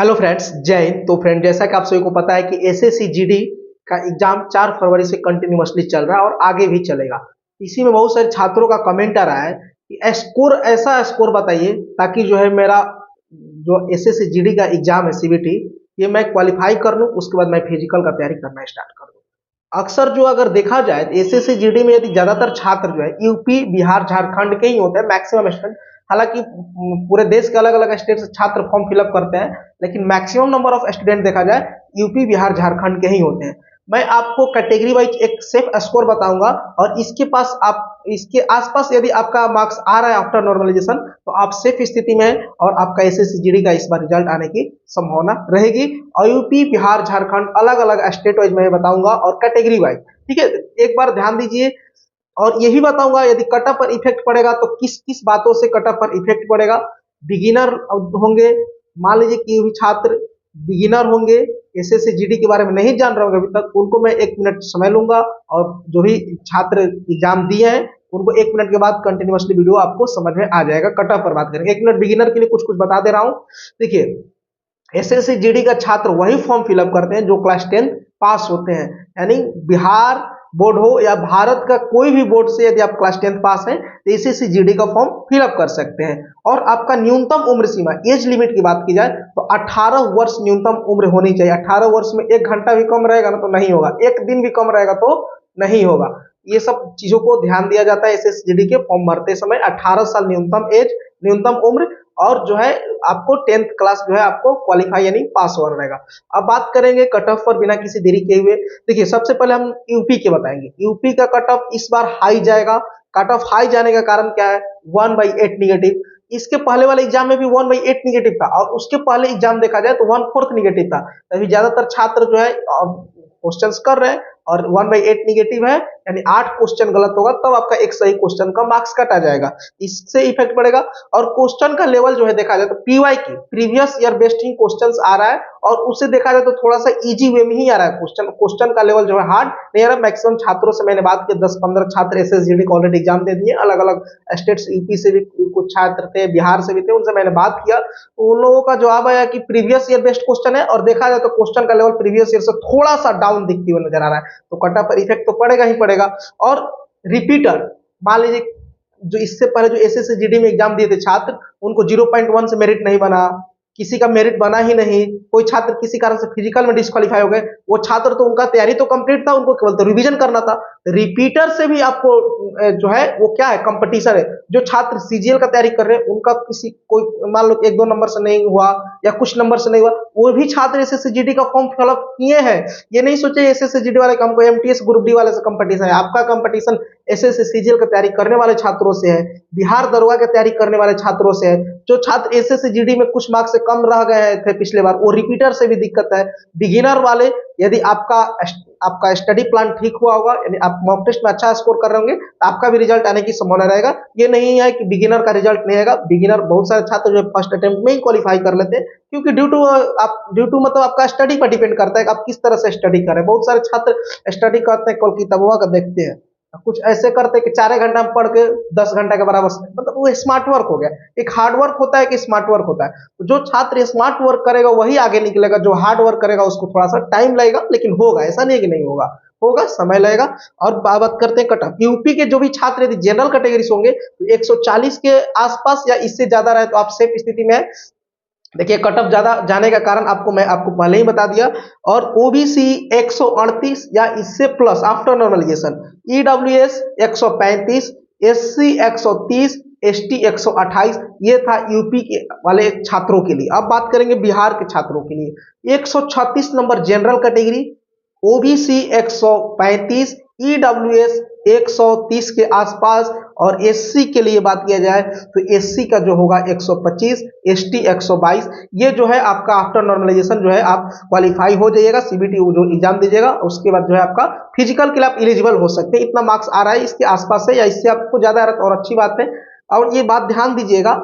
Hello friends, जय हिंद। तो friend, जैसा कि आप सभी को पता है कि एसएससी जीडी का एग्जाम 4 फरवरी से कंटिन्यूअसली चल रहा है और आगे भी चलेगा। इसी में बहुत सारे छात्रों का कमेंट आ रहा है कि स्कोर, ऐसा स्कोर बताइए ताकि जो है मेरा जो एसएससी जीडी का एग्जाम है सीबीटी, ये मैं क्वालिफाई कर लूँ, उसके बाद मैं फिजिकल का तैयारी करना स्टार्ट कर दूँ। अक्सर जो अगर देखा जाए तो एसएससी जीडी में यदि ज्यादातर छात्र जो है यूपी, बिहार, झारखंड के ही होते हैं मैक्सिमम स्टूडेंट। हालांकि पूरे देश के अलग अलग स्टेट से छात्र फॉर्म फिलअप करते हैं, लेकिन मैक्सिमम नंबर ऑफ स्टूडेंट देखा जाए यूपी, बिहार, झारखंड के ही होते हैं। मैं आपको कैटेगरी वाइज एक सेफ स्कोर बताऊंगा और इसके पास आप इसके आसपास यदि आपका मार्क्स आ रहा है आफ्टर नॉर्मलाइजेशन, तो आप सेफ स्थिति में हैं और आपका एसएससी जीडी का इस बार रिजल्ट आने की संभावना रहेगी। और यूपी, बिहार, झारखंड अलग अलग स्टेट वाइज मैं बताऊंगा और कैटेगरी वाइज। ठीक है, एक बार ध्यान दीजिए। और यही बताऊंगा यदि कटअप पर इफेक्ट पड़ेगा तो किस किस बातों से कटअप पर इफेक्ट पड़ेगा। बिगिनर होंगे, मान लीजिए कि भी छात्र बिगिनर होंगे, एसएससी जीडी के बारे में नहीं जान रहे होंगे अभी तक, उनको मैं 1 मिनट समय लूंगा और जो भी छात्र एग्जाम दिए हैं उनको 1 मिनट के बाद कंटिन्यूअसली वीडियो आपको समझ में आ जाएगा। कटअप पर बात करेंगे। 1 मिनट बिगिनर के लिए कुछ कुछ बता दे रहा हूँ। देखिए, एसएससी जीडी का छात्र वही फॉर्म फिलअप करते हैं जो क्लास 10 पास होते हैं। यानी बिहार बोर्ड हो या भारत का कोई भी बोर्ड से यदि आप क्लास 10 पास हैं तो एसएससी जीडी का फॉर्म फिलअप कर सकते हैं। और आपका न्यूनतम उम्र सीमा, एज लिमिट की बात की जाए तो 18 वर्ष न्यूनतम उम्र होनी चाहिए। 18 वर्ष में 1 घंटा भी कम रहेगा ना तो नहीं होगा, 1 दिन भी कम रहेगा तो नहीं होगा। ये सब चीजों को ध्यान दिया जाता है एसएससी जीडी के फॉर्म भरते समय। 18 साल न्यूनतम एज, न्यूनतम उम्र। और जो है आपको 10th क्लास जो है आपको क्वालिफाई यानी पास होना रहेगा। अब बात करेंगे कट ऑफ पर बिना किसी देरी किए हुए। देखिए, सबसे पहले हम यूपी के बताएंगे। यूपी का कट ऑफ इस बार हाई जाएगा। कट ऑफ हाई जाने का कारण क्या है? 1/8 निगेटिव। इसके पहले वाले एग्जाम में भी 1/8 निगेटिव था और उसके पहले एग्जाम देखा जाए तो 1/4 निगेटिव था। तभी ज्यादातर छात्र जो है क्वेश्चंस कर रहे हैं और 1/8 निगेटिव है, यानी 8 क्वेश्चन गलत होगा तब आपका एक सही क्वेश्चन का मार्क्स काटा जाएगा। इससे इफेक्ट पड़ेगा। और क्वेश्चन का लेवल जो है देखा जाए तो पीवाई की प्रीवियस ईयर बेस्ड ही क्वेश्चंस आ रहा है और उसे देखा जाए तो थोड़ा सा इजी वे में ही आ रहा है। क्वेश्चन का लेवल जो है हार्ड नहीं आ रहा। मैक्सिमम छात्रों से मैंने बात की, 10-15 छात्र एसएसजीडी को ऑलरेडी एग्जाम दे दिए, अलग अलग स्टेट्स, यूपी से भी कुछ छात्र थे, बिहार से भी थे, उनसे मैंने बात किया तो उन लोगों का जवाब आया कि प्रीवियस ईयर बेस्ड क्वेश्चन है और देखा जाए तो क्वेश्चन का लेवल प्रीवियस ईयर से थोड़ा सा डाउन दिखती हुई नजर आ रहा है। तो कटअप पर इफेक्ट तो पड़ेगा ही पड़ेगा। और रिपीटर, मान लीजिए जो इससे पहले जो एसएससी जीडी में एग्जाम दिए थे छात्र, उनको 0.1 से मेरिट नहीं बना, किसी का मेरिट बना ही नहीं, कोई छात्र किसी कारण से फिजिकल में डिस्क्वालीफाई हो गए, वो छात्र तो उनका तैयारी तो कंप्लीट था, उनको केवल तो रिवीजन करना था। रिपीटर से भी आपको जो है वो क्या है, कंपटीशन है। जो छात्र सीजीएल का तैयारी कर रहे हैं उनका किसी कोई मान लो 1-2 नंबर से नहीं हुआ या कुछ नंबर से नहीं हुआ, वो भी छात्र एसएससी जीडी का फॉर्म फिलअप किए हैं। ये नहीं सोचे एसएससी जीडी वाले हमको एमटीएस ग्रुप डी वाले से कंपटीशन है। आपका कंपटीशन एसएससी सीजीएल का तैयारी करने वाले छात्रों से है, बिहार दरोगा की तैयारी करने वाले छात्रों से है। जो छात्र एसएससी जीडी में कुछ मार्क्स से कम रह गए थे पिछले बार, वो रिपीटर से भी दिक्कत है। बिगिनर वाले, यदि आपका स्टडी प्लान ठीक हुआ होगा, यानी आप मॉक टेस्ट में अच्छा स्कोर कर रहे होंगे तो आपका भी रिजल्ट आने की संभावना रहेगा। ये नहीं है कि बिगिनर का रिजल्ट नहीं आएगा। बिगिनर बहुत सारे छात्र जो फर्स्ट अटेम्प्ट में ही क्वालिफाई कर लेते हैं, क्योंकि ड्यू टू मतलब आपका स्टडी पर डिपेंड करता है कि आप किस तरह से स्टडी करें। बहुत सारे छात्र स्टडी करते हैं कल किताबों का देखते हैं, कुछ ऐसे करते हैं कि 4 घंटा में पढ़ के 10 घंटा के बराबर, मतलब वो स्मार्ट वर्क हो गया। एक हार्ड वर्क होता है कि स्मार्ट वर्क होता है। तो जो छात्र स्मार्ट वर्क करेगा वही आगे निकलेगा, जो हार्ड वर्क करेगा उसको थोड़ा सा टाइम लगेगा, लेकिन होगा, ऐसा नहीं है कि नहीं होगा, होगा, समय लगेगा। और बात करते हैं कटअप। यूपी के जो भी छात्र यदि जनरल कैटेगरी से होंगे तो 140 के आसपास या इससे ज्यादा रहे तो आप सेफ स्थिति में है। देखिए, कटअप ज्यादा जाने का कारण मैं आपको पहले ही बता दिया। और ओबीसी 138 या इससे plus after normalisation, EWS 135, SC 130, ST 128, ये था यूपी के वाले छात्रों के लिए। अब बात करेंगे बिहार के छात्रों के लिए। 136 number general category, OBC 135, EWS 130 के आसपास। और एससी के लिए बात किया जाए तो एससी का जो होगा 125, एसटी 122। ये जो है आपका आफ्टर नॉर्मलाइजेशन जो है आप क्वालिफाई हो जाइएगा, सीबीटी जो एग्जाम दीजिएगा उसके बाद जो है आपका फिजिकल के लिए आप एलिजिबल हो सकते हैं। इतना मार्क्स आ रहा है, इसके आसपास है या इससे आपको ज्यादा आ रहा है तो और अच्छी बात है। और ये बात ध्यान दीजिएगा,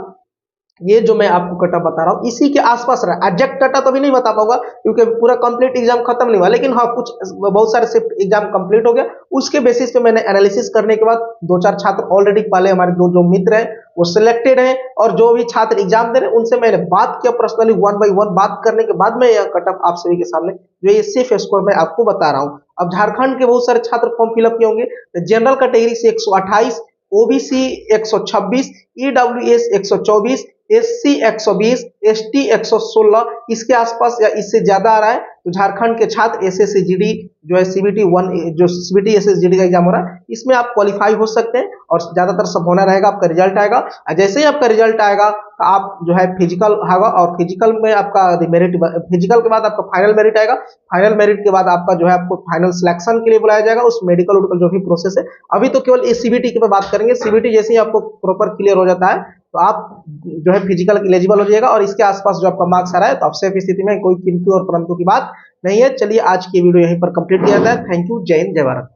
ये जो मैं आपको कट ऑफ बता रहा हूँ इसी के आसपास रहा। एग्जैक्ट कट ऑफ तो अभी नहीं बता पाऊंगा क्योंकि पूरा कंप्लीट एग्जाम खत्म नहीं हुआ, लेकिन हाँ कुछ बहुत सारे शिफ्ट एग्जाम कंप्लीट हो गया। उसके बेसिस पे मैंने एनालिसिस करने के बाद दो चार छात्र ऑलरेडी पहले हमारे दो जो मित्र हैं वो सिलेक्टेड हैं, और जो भी छात्र एग्जाम दे रहे हैं उनसे मैंने बात किया पर्सनली, वन बाई वन बात करने के बाद मैं यह कट ऑफ आप सभी के सामने जो ये सिर्फ स्कोर मैं आपको बता रहा हूँ। अब झारखंड के बहुत सारे छात्र फॉर्म फिलअप किए होंगे। जनरल कैटेगरी से 128, ओबीसी 126, ईडब्ल्यूएस 124, एससी 120, एसटी 116, इसके आसपास या इससे ज्यादा आ रहा है तो झारखंड के छात्र एसएससीजीडी जो है सीबीटी 1 जो सीबीटी एसएसजीडी का एग्जाम हो रहा है इसमें आप क्वालिफाई हो सकते हैं। और ज्यादातर सब होना रहेगा, आपका रिजल्ट आएगा, और जैसे ही आपका रिजल्ट आएगा आप जो है फिजिकल होगा, और फिजिकल में आपका मेरिट, फिजिकल के बाद आपका फाइनल मेरिट आएगा, फाइनल मेरिट के बाद आपका जो है आपको फाइनल सिलेक्शन के लिए बुलाया जाएगा, उस मेडिकल उडिकल जो भी प्रोसेस है। अभी तो केवल इस सीबीटी के पे बात करेंगे। सीबीटी जैसे ही आपको प्रॉपर क्लियर हो जाता है तो आप जो है फिजिकल एलिजिबल हो जाएगा, और इसके आसपास जो आपका मार्क्स आ रहा है तो आप सेफ स्थिति में, कोई किंतु और परंतु की बात नहीं है। चलिए आज की वीडियो यहीं पर कंप्लीट किया जाता है। थैंक यू, जय हिंद, जय भारत।